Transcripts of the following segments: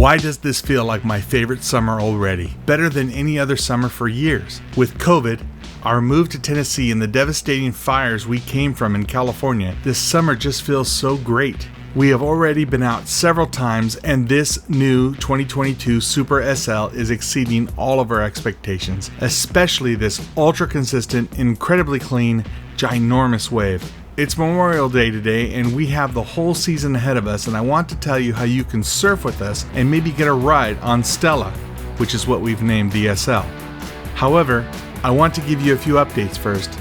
Why does this feel like my favorite summer already? Better than any other summer for years. With COVID, our move to Tennessee and the devastating fires we came from in California, this summer just feels so great. We have already been out several times, and this new 2022 Super SL is exceeding all of our expectations, especially this ultra consistent, incredibly clean, ginormous wave. It's Memorial Day today, and we have the whole season ahead of us, and I want to tell you how you can surf with us and maybe get a ride on Stella, which is what we've named the SL. However, I want to give you a few updates first.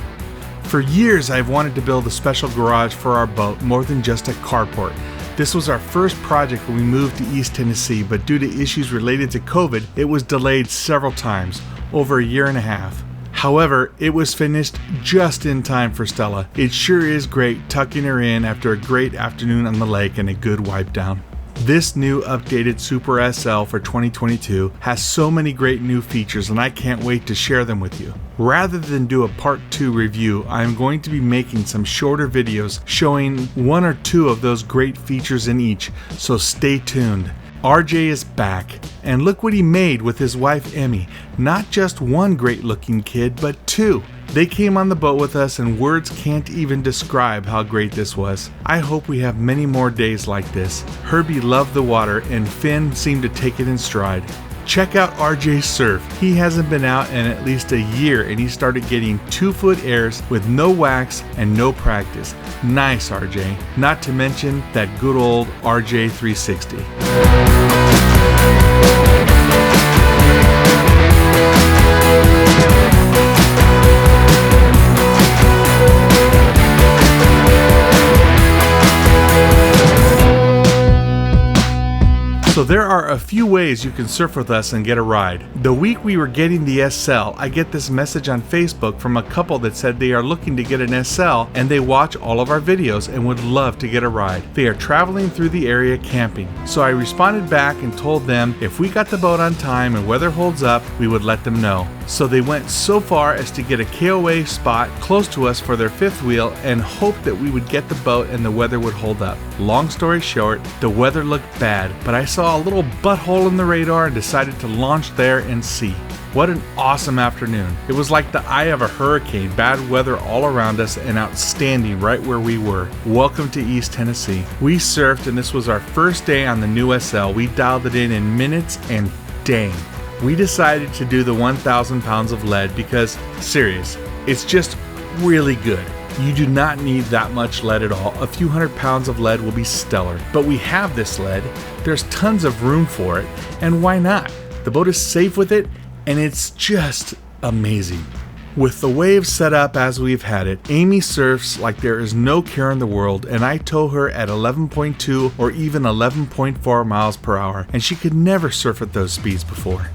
For years, I've wanted to build a special garage for our boat more than just a carport. This was our first project when we moved to East Tennessee, but due to issues related to COVID, it was delayed several times, over a year and a half. However, it was finished just in time for Stella. It sure is great tucking her in after a great afternoon on the lake and a good wipe down. This new updated Super SL for 2022 has so many great new features, and I can't wait to share them with you. Rather than do a part 2 review, I am going to be making some shorter videos showing one or two of those great features in each, so stay tuned. RJ is back, and look what he made with his wife Emmy. Not just one great looking kid, but two. They came on the boat with us, and words can't even describe how great this was. I hope we have many more days like this. Herbie loved the water, and Finn seemed to take it in stride. Check out RJ's surf. He hasn't been out in at least a year, and he started getting 2-foot airs with no wax and no practice. Nice, RJ. Not to mention that good old RJ 360. So there are a few ways you can surf with us and get a ride. The week we were getting the SL, I get this message on Facebook from a couple that said they are looking to get an SL and they watch all of our videos and would love to get a ride. They are traveling through the area camping. So I responded back and told them if we got the boat on time and weather holds up, we would let them know. So they went so far as to get a KOA spot close to us for their fifth wheel and hoped that we would get the boat and the weather would hold up. Long story short, the weather looked bad, but I saw a little butthole in the radar and decided to launch there and see. What an awesome afternoon. It was like the eye of a hurricane, bad weather all around us and outstanding right where we were. Welcome to East Tennessee. We surfed and this was our first day on the new SL. We dialed it in minutes and dang. We decided to do the 1,000 pounds of lead because, serious, it's just really good. You do not need that much lead at all. A few hundred pounds of lead will be stellar. But we have this lead, there's tons of room for it, and why not? The boat is safe with it, and it's just amazing. With the waves set up as we've had it, Amy surfs like there is no care in the world, and I tow her at 11.2 or even 11.4 miles per hour, and she could never surf at those speeds before.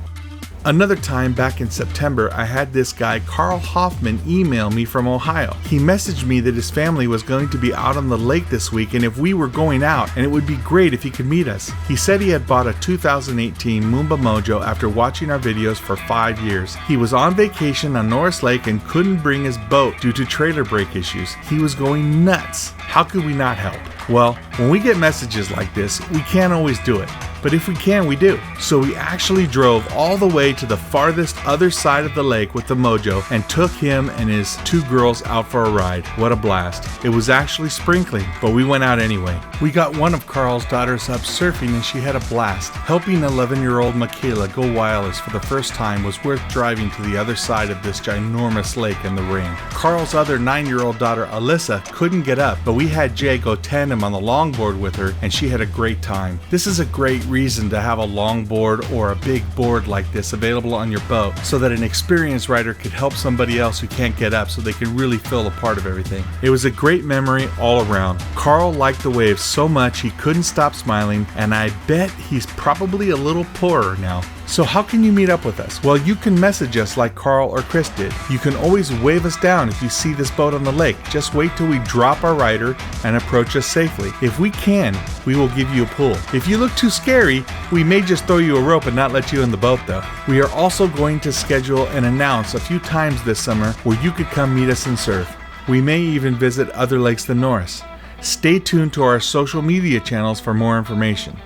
Another time back in September, I had this guy Carl Hoffman email me from Ohio. He messaged me that his family was going to be out on the lake this week and if we were going out, and it would be great if he could meet us. He said he had bought a 2018 Moomba Mojo after watching our videos for 5 years. He was on vacation on Norris Lake and couldn't bring his boat due to trailer brake issues. He was going nuts. How could we not help? Well, when we get messages like this, we can't always do it. But if we can, we do. So we actually drove all the way to the farthest other side of the lake with the Mojo and took him and his 2 girls out for a ride. What a blast. It was actually sprinkling, but we went out anyway. We got one of Carl's daughters up surfing and she had a blast. Helping 11-year-old Michaela go wireless for the first time was worth driving to the other side of this ginormous lake in the rain. Carl's other 9-year-old daughter Alyssa couldn't get up, but we had Jay go tandem on the longboard with her and she had a great time. This is a great reason to have a longboard or a big board like this available on your boat so that an experienced rider could help somebody else who can't get up so they can really feel a part of everything. It was a great memory all around. Carl liked the waves so much he couldn't stop smiling, and I bet he's probably a little poorer now. So how can you meet up with us? Well, you can message us like Carl or Chris did. You can always wave us down if you see this boat on the lake. Just wait till we drop our rider and approach us safely. If we can, we will give you a pull. If you look too scary, we may just throw you a rope and not let you in the boat though. We are also going to schedule and announce a few times this summer where you could come meet us and surf. We may even visit other lakes than Norris. Stay tuned to our social media channels for more information.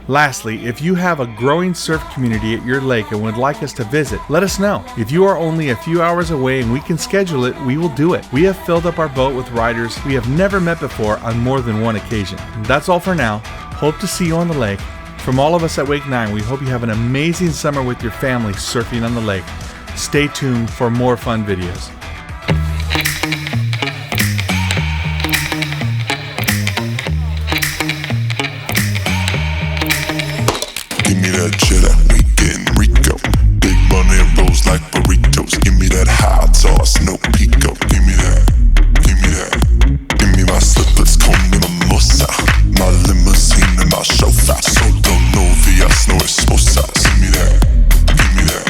Lastly, if you have a growing surf community at your lake and would like us to visit, let us know. If you are only a few hours away and we can schedule it, we will do it. We have filled up our boat with riders we have never met before on more than one occasion. That's all for now. Hope to see you on the lake. From all of us at Wake 9, we hope you have an amazing summer with your family surfing on the lake. Stay tuned for more fun videos. Give me that cheddar, we getting Rico. Big money rolls like burritos. Give me that hot sauce, no pico. Give me that, give me that. Give me my slippers, con mimosa. My limousine and my chauffeur. So don't know VS, no esposa. Give me that, give me that.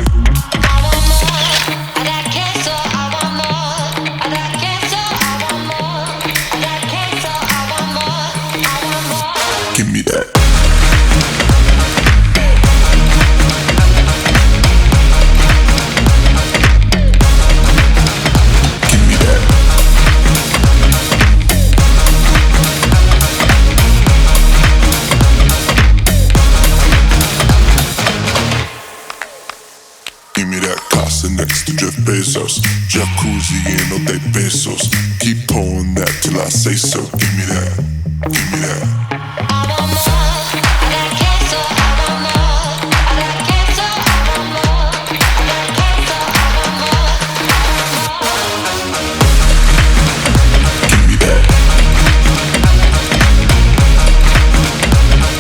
I want more. I got queso, I want more. I got queso, I want more. I got queso, I want more. I want more. Give me that. Give me that casa next to Jeff Bezos. Jacuzzi and no te besos. Keep pouring that till I say so. Give me that, give me that. I want more. I got queso, I want more. I got queso, I want more. I got queso, I want more. Give me that.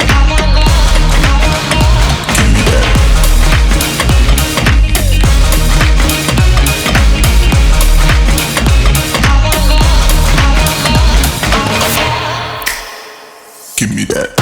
I want more. I want more. Give me that. Give me that.